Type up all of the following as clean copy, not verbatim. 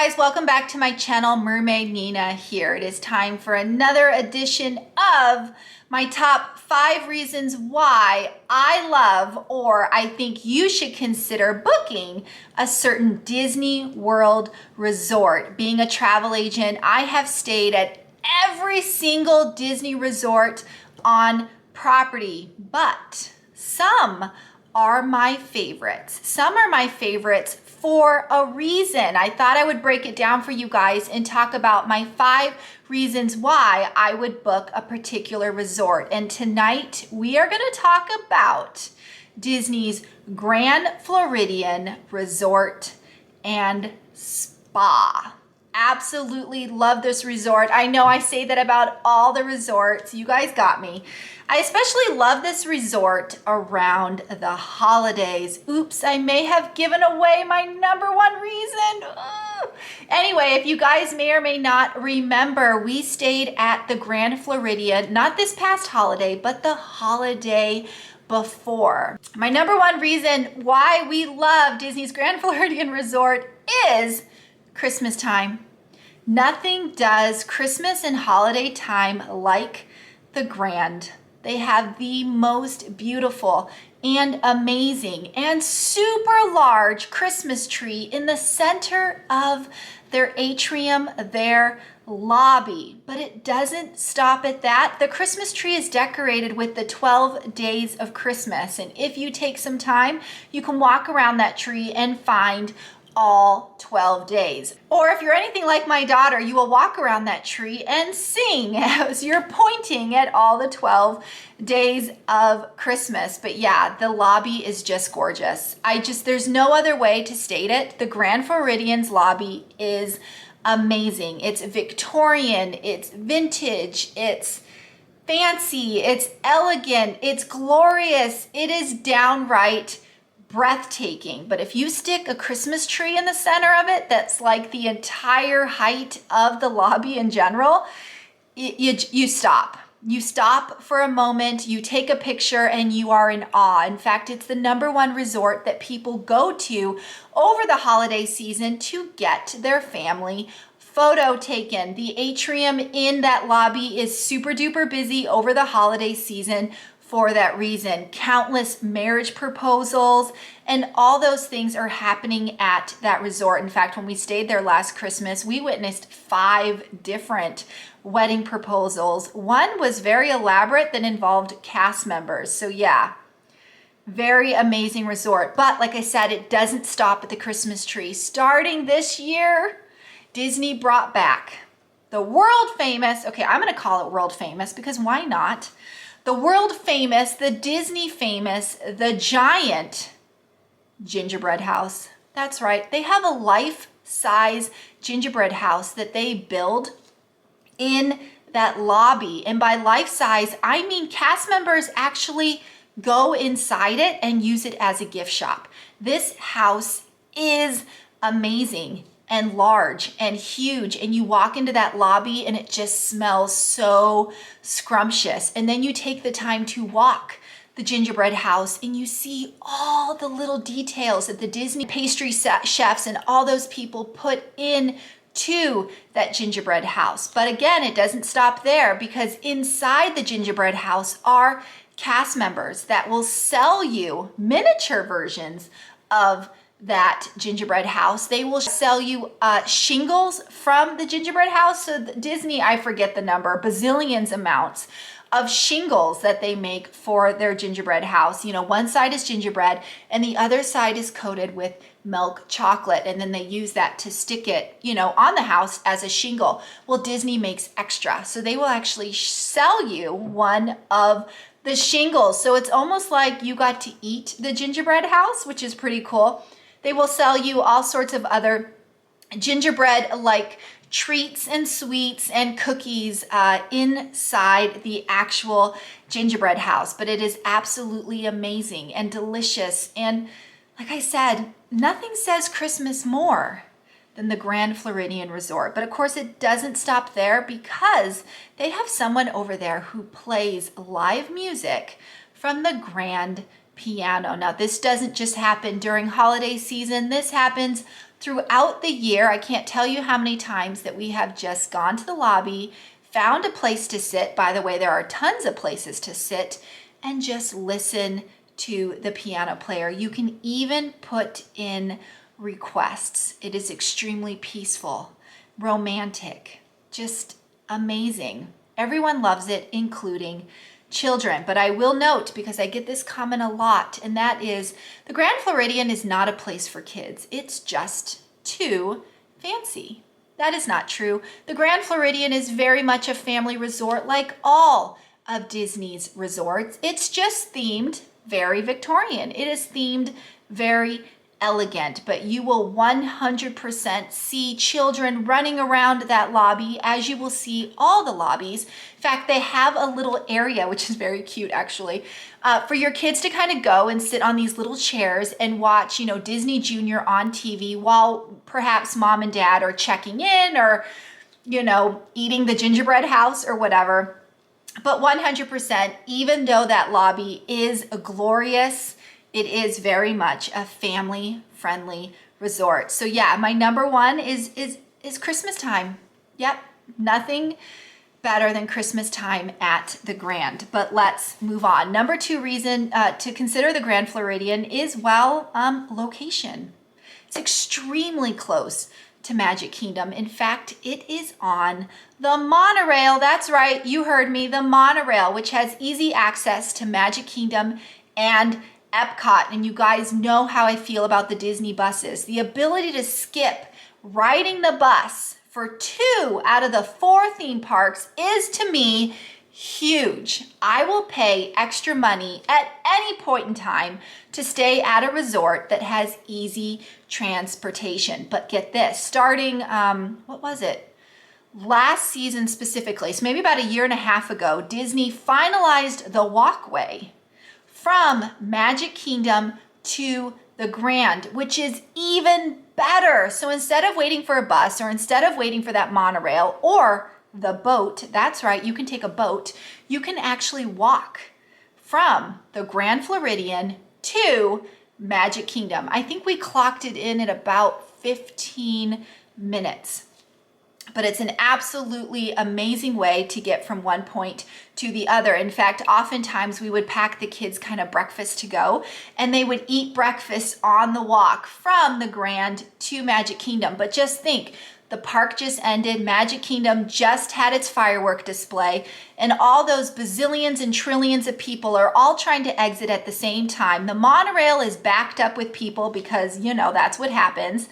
guys, welcome back to my channel. Mermaid Nina here. It is time for another edition of my top 5 reasons why I love or I think you should consider booking a certain Disney World resort. Being a travel agent, I have stayed at every single Disney resort on property, but some are my favorites. Some are my favorites for a reason. I thought I would break it down for you guys and talk about my 5 reasons why I would book a particular resort. And tonight we are going to talk about Disney's Grand Floridian Resort and Spa. Absolutely love this resort. I know I say that about all the resorts. You guys got me. I especially love this resort around the holidays. Oops, I may have given away my number 1 reason. Ugh. Anyway, if you guys may or may not remember, we stayed at the Grand Floridian, not this past holiday, but the holiday before. My number 1 reason why we love Disney's Grand Floridian Resort is Christmas time. Nothing does Christmas and holiday time like the Grand. They have the most beautiful and amazing and super large Christmas tree in the center of their atrium, their lobby. But it doesn't stop at that. The Christmas tree is decorated with the 12 days of Christmas. And if you take some time, you can walk around that tree and find all 12 days. Or if you're anything like my daughter, you will walk around that tree and sing as you're pointing at all the 12 days of Christmas. But yeah, the lobby is just gorgeous. There's no other way to state it. The Grand Floridian's lobby is amazing. It's Victorian, it's vintage, it's fancy, it's elegant, it's glorious. It is downright breathtaking. But if you stick a Christmas tree in the center of it, that's like the entire height of the lobby in general, you stop. You stop for a moment, you take a picture, and you are in awe. In fact, it's the number 1 resort that people go to over the holiday season to get their family photo taken. The atrium in that lobby is super duper busy over the holiday season for that reason. Countless marriage proposals and all those things are happening at that resort. In fact, when we stayed there last Christmas, we witnessed 5 different wedding proposals. One was very elaborate that involved cast members. So yeah, very amazing resort. But like I said, it doesn't stop at the Christmas tree. Starting this year, Disney brought back the world famous, okay, I'm gonna call it world famous because why not? The world famous, the Disney famous, the giant gingerbread house. That's right. They have a life-size gingerbread house that they build in that lobby. And by life-size, I mean cast members actually go inside it and use it as a gift shop. This house is amazing and large and huge, and you walk into that lobby and it just smells so scrumptious. And then you take the time to walk the gingerbread house and you see all the little details that the Disney pastry chefs and all those people put in to that gingerbread house. But again, it doesn't stop there, because inside the gingerbread house are cast members that will sell you miniature versions of that gingerbread house. They will sell you shingles from the gingerbread house. So Disney, I forget the number, bazillions amounts of shingles that they make for their gingerbread house. You know, one side is gingerbread and the other side is coated with milk chocolate, and then they use that to stick it, you know, on the house as a shingle. Well, Disney makes extra, so they will actually sell you one of the shingles. So it's almost like you got to eat the gingerbread house, which is pretty cool. They will sell you all sorts of other gingerbread like treats and sweets and cookies inside the actual gingerbread house. But it is absolutely amazing and delicious. And like I said, nothing says Christmas more than the Grand Floridian Resort. But of course, it doesn't stop there, because they have someone over there who plays live music from the Grand piano. Now, this doesn't just happen during holiday season. This happens Throughout the year, I can't tell you how many times that we have just gone to the lobby, found a place to sit. By the way, there are tons of places to sit, and just listen to the piano player. You can even put in requests. It is extremely peaceful, romantic, just amazing. Everyone loves it, including children. But I will note, because I get this comment a lot, and that is the Grand Floridian is not a place for kids. It's just too fancy. That is not true. The Grand Floridian is very much a family resort like all of Disney's resorts. It's just themed very Victorian. It is themed very elegant, but you will 100% see children running around that lobby, as you will see all the lobbies. In fact, they have a little area, which is very cute actually, for your kids to kind of go and sit on these little chairs and watch, Disney Junior on TV while perhaps mom and dad are checking in or, eating the gingerbread house or whatever. But 100%, even though that lobby is glorious, it is very much a family-friendly resort. So yeah, my number one is Christmas time. Yep, nothing better than Christmas time at the Grand. But let's move on. Number two reason to consider the Grand Floridian is, location. It's extremely close to Magic Kingdom. In fact, it is on the monorail. That's right, you heard me, the monorail, which has easy access to Magic Kingdom and Epcot. And you guys know how I feel about the Disney buses. The ability to skip riding the bus for 2 out of the 4 theme parks is, to me, huge. I will pay extra money at any point in time to stay at a resort that has easy transportation. But get this, starting, last season specifically, so maybe about a year and a half ago, Disney finalized the walkway from Magic Kingdom to the Grand, which is even better. So instead of waiting for a bus, or instead of waiting for that monorail or the boat, that's right, you can take a boat, you can actually walk from the Grand Floridian to Magic Kingdom. I think we clocked it in at about 15 minutes. But it's an absolutely amazing way to get from one point to the other. In fact, oftentimes we would pack the kids kind of breakfast to go, and they would eat breakfast on the walk from the Grand to Magic Kingdom. But just think, the park just ended, Magic Kingdom just had its firework display, and all those bazillions and trillions of people are all trying to exit at the same time. The monorail is backed up with people because, that's what happens.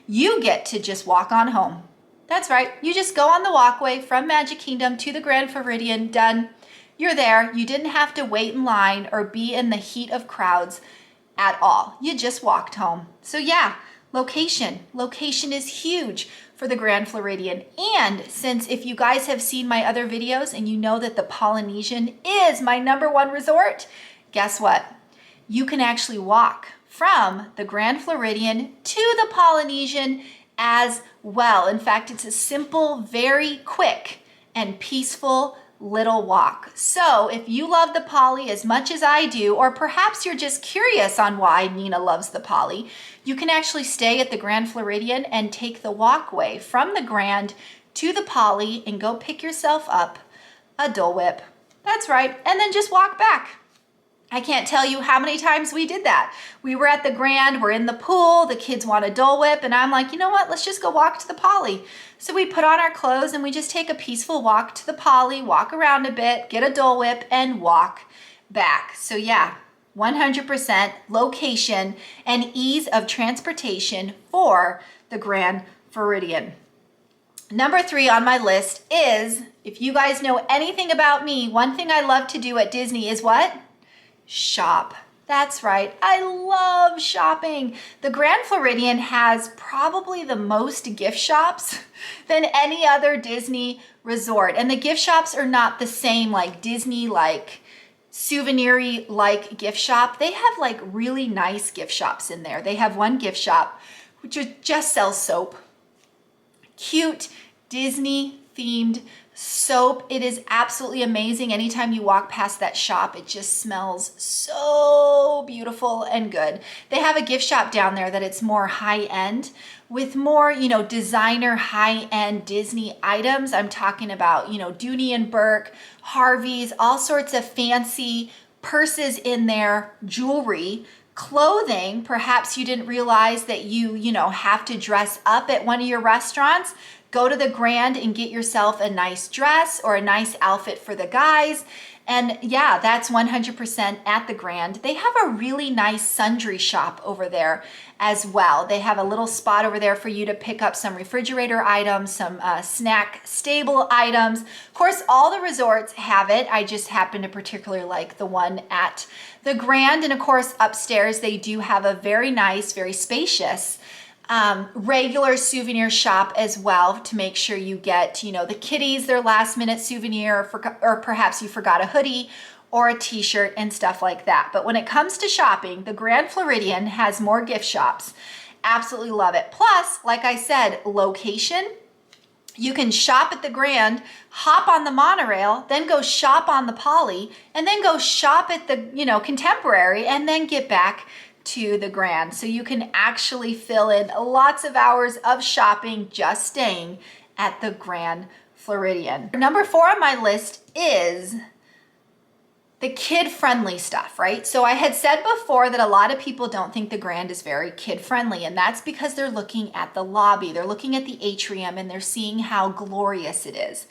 You get to just walk on home. That's right, you just go on the walkway from Magic Kingdom to the Grand Floridian, done. You're there. You didn't have to wait in line or be in the heat of crowds at all. You just walked home. So yeah, location is huge for the Grand Floridian. And since, if you guys have seen my other videos and you know that the Polynesian is my number one resort, guess what? You can actually walk from the Grand Floridian to the Polynesian as well. In fact, it's a simple, very quick and peaceful little walk. So if you love the Poly as much as I do, or perhaps you're just curious on why Nina loves the Poly, you can actually stay at the Grand Floridian and take the walkway from the Grand to the Poly and go pick yourself up a Dole Whip. That's right, and then just walk back. I can't tell you how many times we did that. We were at the Grand, we're in the pool, the kids want a Dole Whip, and I'm like, you know what, let's just go walk to the Poly. So we put on our clothes and we just take a peaceful walk to the Poly, walk around a bit, get a Dole Whip, and walk back. So yeah, 100% location and ease of transportation for the Grand Floridian. Number 3 on my list is, if you guys know anything about me, one thing I love to do at Disney is what? Shop. That's right. I love shopping. The Grand Floridian has probably the most gift shops than any other Disney resort. And the gift shops are not the same like Disney, like souvenir-y like gift shop. They have like really nice gift shops in there. They have one gift shop which just sells soap. Cute Disney themed soap. It is absolutely amazing. Anytime you walk past that shop, it just smells so beautiful and good. They have a gift shop down there that it's more high-end with more, you know, designer high-end Disney items. I'm talking about, you know, Dooney and Burke, Harvey's, all sorts of fancy purses in there, jewelry, clothing. Perhaps you didn't realize that you know, have to dress up at one of your restaurants. Go to the Grand and get yourself a nice dress or a nice outfit for the guys. And yeah, that's 100% at the Grand. They have a really nice sundry shop over there as well. They have a little spot over there for you to pick up some refrigerator items, some snack stable items. Of course, all the resorts have it. I just happen to particularly like the one at the Grand. And of course, upstairs, they do have a very nice, very spacious regular souvenir shop as well, to make sure you get, you know, the kiddies their last minute souvenir, or perhaps you forgot a hoodie or a t-shirt and stuff like that. But when it comes to shopping, the Grand Floridian has more gift shops. Absolutely love it. Plus, like I said, location. You can shop at the Grand, hop on the monorail, then go shop on the Poly, and then go shop at the, you know, Contemporary, and then get back to the Grand. So you can actually fill in lots of hours of shopping just staying at the Grand Floridian. Number 4 on my list is the kid-friendly stuff, right? So I had said before that a lot of people don't think the Grand is very kid-friendly, and that's because they're looking at the lobby, they're looking at the atrium, and they're seeing how glorious it is.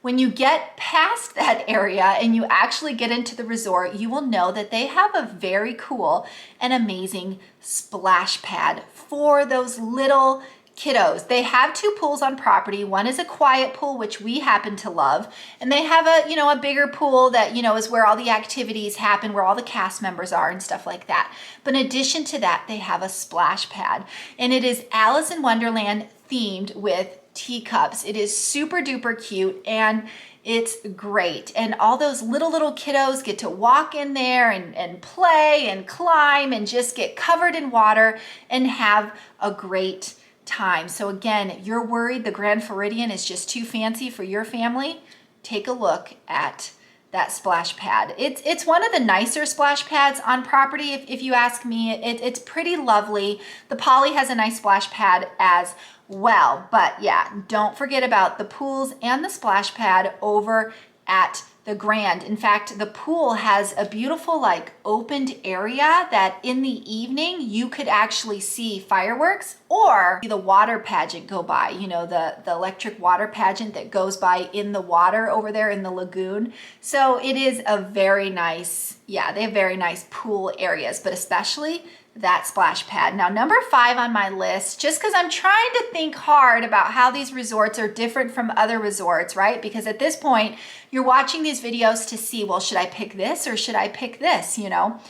When you get past that area and you actually get into the resort, you will know that they have a very cool and amazing splash pad for those little kiddos. They have 2 pools on property. One is a quiet pool, which we happen to love. And they have a, you know, a bigger pool that, you know, is where all the activities happen, where all the cast members are and stuff like that. But in addition to that, they have a splash pad, and it is Alice in Wonderland themed with teacups. It is super duper cute and it's great. And all those little kiddos get to walk in there and play and climb and just get covered in water and have a great time. So again, you're worried the Grand Floridian is just too fancy for your family? Take a look at that splash pad. It's one of the nicer splash pads on property, if you ask me. It's pretty lovely. The Poly has a nice splash pad as well. But yeah, don't forget about the pools and the splash pad over at the Grand. In fact, the pool has a beautiful like opened area that in the evening you could actually see fireworks or the water pageant go by, you know, the electric water pageant that goes by in the water over there in the lagoon. So it is a very nice, yeah, they have very nice pool areas, but especially that splash pad. Now, number 5 on my list, just because I'm trying to think hard about how these resorts are different from other resorts, right? Because at this point, you're watching these videos to see, well, should I pick this or should I pick this, you know?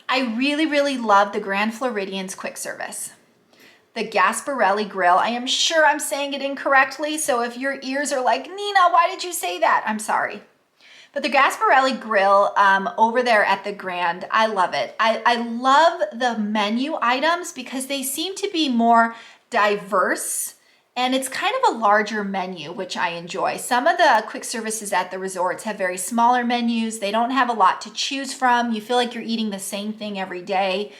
I really, really love the Grand Floridian's quick service. The Gasparelli Grill. I am sure I'm saying it incorrectly, so if your ears are like, Nina, why did you say that? I'm sorry. But the Gasparelli Grill over there at the Grand, I love it. I love the menu items because they seem to be more diverse and it's kind of a larger menu, which I enjoy. Some of the quick services at the resorts have very smaller menus. They don't have a lot to choose from. You feel like you're eating the same thing every day.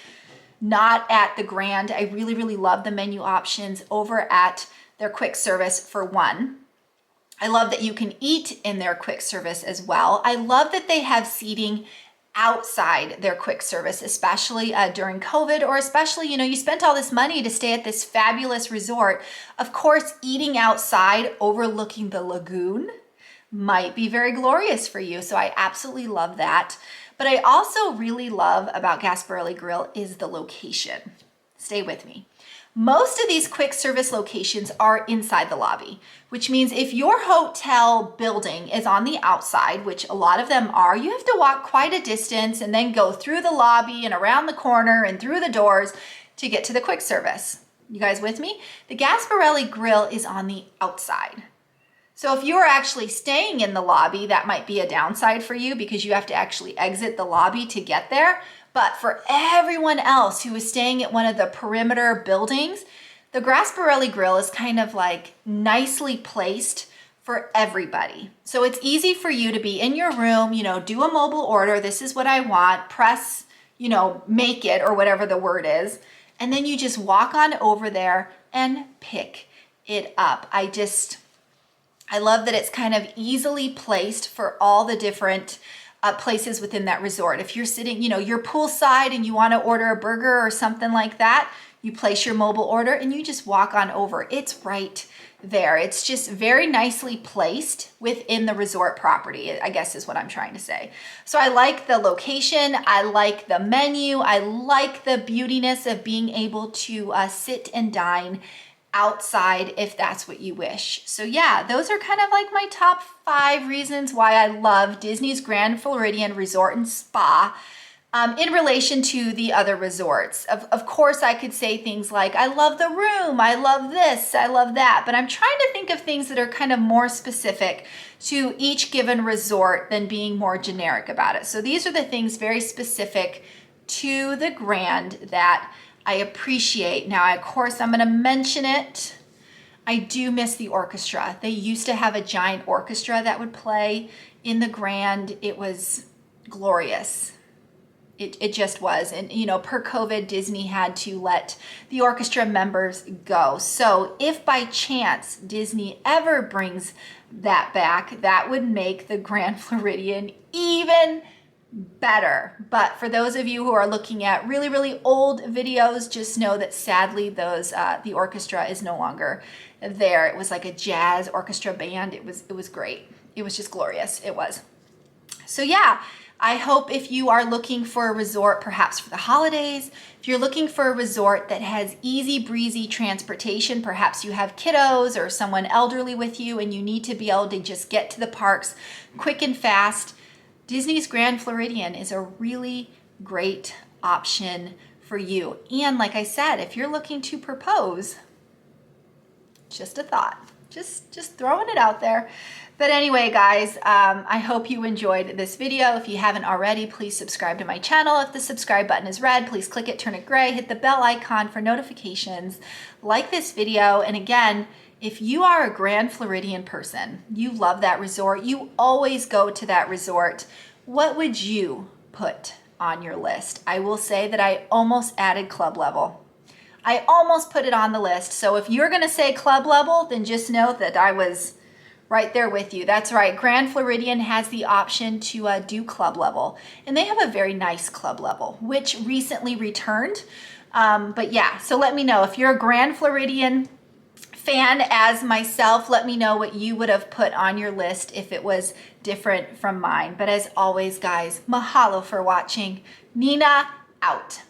Not at the Grand. I really, really love the menu options over at their quick service for one. I love that you can eat in their quick service as well. I love that they have seating outside their quick service, especially during COVID, or especially, you know, you spent all this money to stay at this fabulous resort. Of course, eating outside overlooking the lagoon might be very glorious for you. So I absolutely love that. But I also really love about Gasparelli Grill is the location. Stay with me. Most of these quick service locations are inside the lobby, which means if your hotel building is on the outside, which a lot of them are, you have to walk quite a distance and then go through the lobby and around the corner and through the doors to get to the quick service. You guys with me? The Gasparelli Grill is on the outside. So if you are actually staying in the lobby, that might be a downside for you because you have to actually exit the lobby to get there. But for everyone else who is staying at one of the perimeter buildings, the Gasparelli Grill is kind of like nicely placed for everybody. So it's easy for you to be in your room, you know, do a mobile order. This is what I want. Press, you know, make it, or whatever the word is. And then you just walk on over there and pick it up. I love that it's kind of easily placed for all the different places within that resort. If you're sitting, you know, you're poolside and you want to order a burger or something like that, you place your mobile order and you just walk on over. It's right there. It's just very nicely placed within the resort property, I guess is what I'm trying to say. So I like the location. I like the menu. I like the beautiness of being able to sit and dine outside if that's what you wish. So yeah, those are kind of like my top 5 reasons why I love Disney's Grand Floridian Resort and Spa. In relation to the other resorts. Of course, I could say things like, I love the room, I love this, I love that, but I'm trying to think of things that are kind of more specific to each given resort than being more generic about it. So these are the things very specific to the Grand that I appreciate. Now, of course, I'm going to mention it. I do miss the orchestra. They used to have a giant orchestra that would play in the Grand. It was glorious. It just was. And, you know, per COVID, Disney had to let the orchestra members go. So if by chance Disney ever brings that back, that would make the Grand Floridian even better. But for those of you who are looking at really, really old videos, just know that sadly those the orchestra is no longer there. It was like a jazz orchestra band. It was great. It was just glorious. It was. So yeah, I hope if you are looking for a resort, perhaps for the holidays, if you're looking for a resort that has easy breezy transportation, perhaps you have kiddos or someone elderly with you and you need to be able to just get to the parks quick and fast, Disney's Grand Floridian is a really great option for you. And like I said, if you're looking to propose, just a thought, just throwing it out there. But anyway, guys, I hope you enjoyed this video. If you haven't already, please subscribe to my channel. If the subscribe button is red, please click it, turn it gray, hit the bell icon for notifications, like this video. And again, if you are a Grand Floridian person, you love that resort, you always go to that resort, what would you put on your list? I will say that I almost added club level. I almost put it on the list. So if you're gonna say club level, then just know that I was right there with you. That's right. Grand Floridian has the option to do club level. And they have a very nice club level, which recently returned. But yeah, so let me know. If you're a Grand Floridian fan as myself, let me know what you would have put on your list if it was different from mine. But as always, guys, mahalo for watching. Nina out.